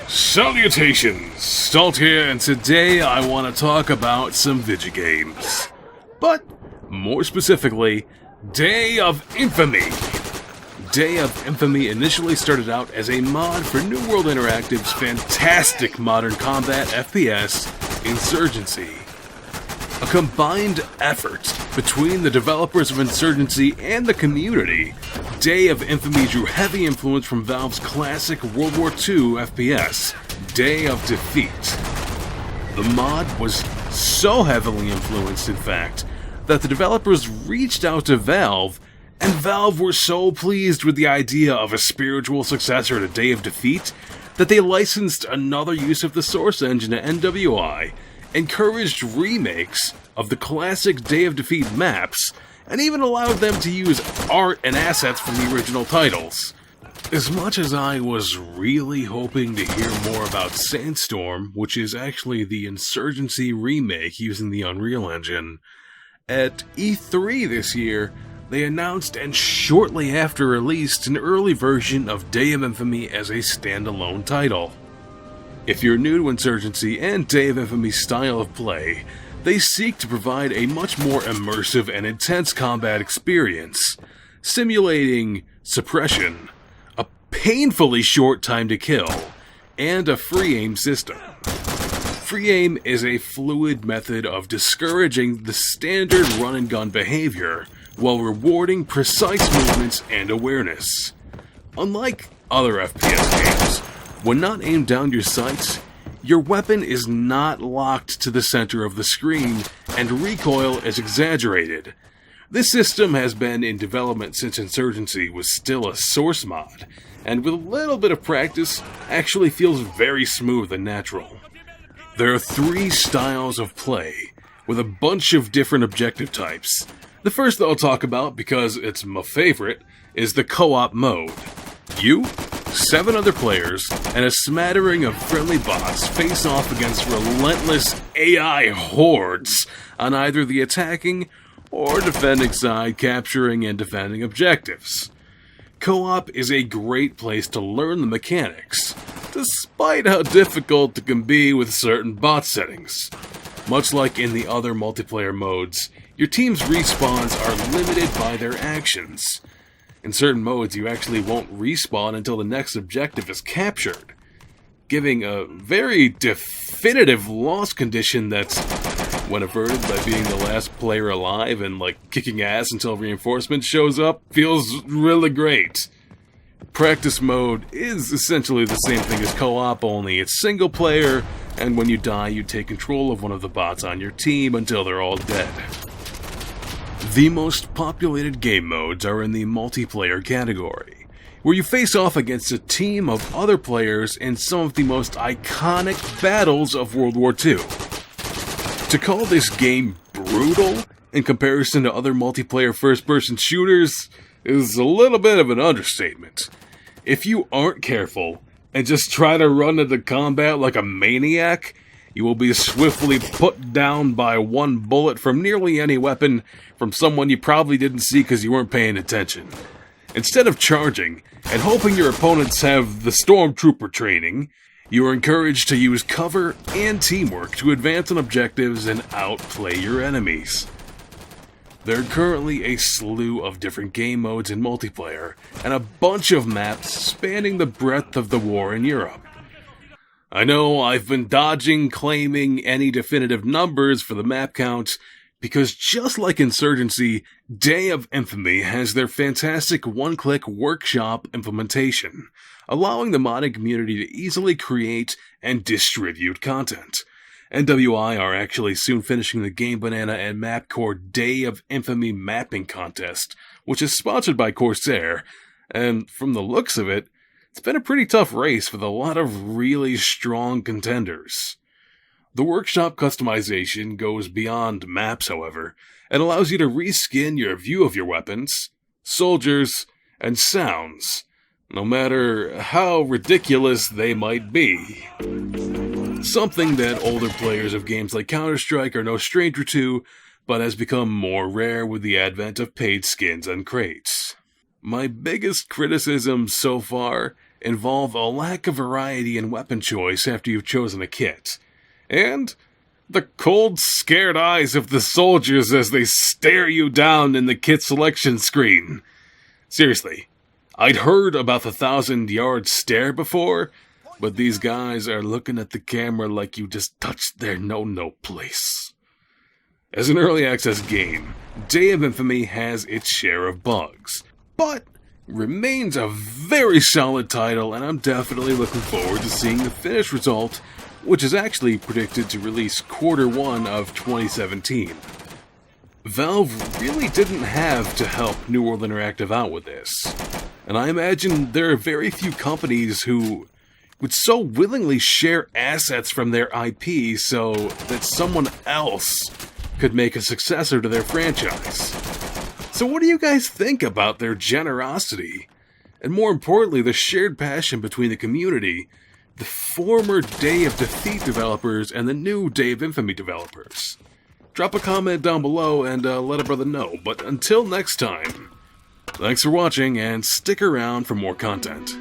Salutations! Salt here, and today I want to talk about some video games. But, more specifically, Day of Infamy. Day of Infamy initially started out as a mod for New World Interactive's fantastic modern combat FPS, Insurgency. A combined effort between the developers of Insurgency and the community, Day of Infamy drew heavy influence from Valve's classic World War II FPS, Day of Defeat. The mod was so heavily influenced, in fact, that the developers reached out to Valve, and Valve were so pleased with the idea of a spiritual successor to Day of Defeat that they licensed another use of the source engine to NWI, encouraged remakes of the classic Day of Defeat maps, and even allowed them to use art and assets from the original titles. As much as I was really hoping to hear more about Sandstorm, which is actually the Insurgency remake using the Unreal Engine, at E3 this year, they announced and shortly after released an early version of Day of Infamy as a standalone title. If you're new to Insurgency and Day of Infamy's style of play, they seek to provide a much more immersive and intense combat experience, simulating suppression, a painfully short time to kill, and a free aim system. Free aim is a fluid method of discouraging the standard run-and-gun behavior while rewarding precise movements and awareness. Unlike other FPS games, when not aimed down your sights, your weapon is not locked to the center of the screen, and recoil is exaggerated. This system has been in development since Insurgency was still a source mod, and with a little bit of practice, actually feels very smooth and natural. There are 3 styles of play, with a bunch of different objective types. The first that I'll talk about, because it's my favorite, is the co-op mode. You, 7 other players, and a smattering of friendly bots face off against relentless AI hordes on either the attacking or defending side, capturing and defending objectives. Co-op is a great place to learn the mechanics, despite how difficult it can be with certain bot settings. Much like in the other multiplayer modes, your team's respawns are limited by their actions. In certain modes, you actually won't respawn until the next objective is captured, giving a very definitive loss condition that's, when averted by being the last player alive and kicking ass until reinforcement shows up, feels really great. Practice mode is essentially the same thing as co-op, only it's single player, and when you die, you take control of one of the bots on your team until they're all dead. The most populated game modes are in the multiplayer category, where you face off against a team of other players in some of the most iconic battles of World War II. To call this game brutal in comparison to other multiplayer first-person shooters is a little bit of an understatement. If you aren't careful and just try to run into combat like a maniac, you will be swiftly put down by one bullet from nearly any weapon from someone you probably didn't see because you weren't paying attention. Instead of charging and hoping your opponents have the stormtrooper training, you are encouraged to use cover and teamwork to advance on objectives and outplay your enemies. There are currently a slew of different game modes in multiplayer, and a bunch of maps spanning the breadth of the war in Europe. I know I've been dodging claiming any definitive numbers for the map count, because just like Insurgency, Day of Infamy has their fantastic one-click workshop implementation, allowing the modding community to easily create and distribute content. NWI are actually soon finishing the Game Banana and MapCore Day of Infamy mapping contest, which is sponsored by Corsair, and from the looks of it, it's been a pretty tough race with a lot of really strong contenders. The workshop customization goes beyond maps, however, and allows you to reskin your view of your weapons, soldiers, and sounds, no matter how ridiculous they might be. Something that older players of games like Counter-Strike are no stranger to, but has become more rare with the advent of paid skins and crates. My biggest criticism so far involve a lack of variety in weapon choice after you've chosen a kit, and the cold, scared eyes of the soldiers as they stare you down in the kit selection screen. Seriously, I'd heard about the 1,000-yard stare before, but these guys are looking at the camera like you just touched their no-no place. As an early access game, Day of Infamy has its share of bugs, but remains a very solid title, and I'm definitely looking forward to seeing the finished result, which is actually predicted to release Q1 of 2017. Valve really didn't have to help New World Interactive out with this, and I imagine there are very few companies who would so willingly share assets from their IP so that someone else could make a successor to their franchise. So what do you guys think about their generosity? And more importantly, the shared passion between the community, the former Day of Defeat developers and the new Day of Infamy developers? Drop a comment down below and let a brother know. But until next time, thanks for watching and stick around for more content.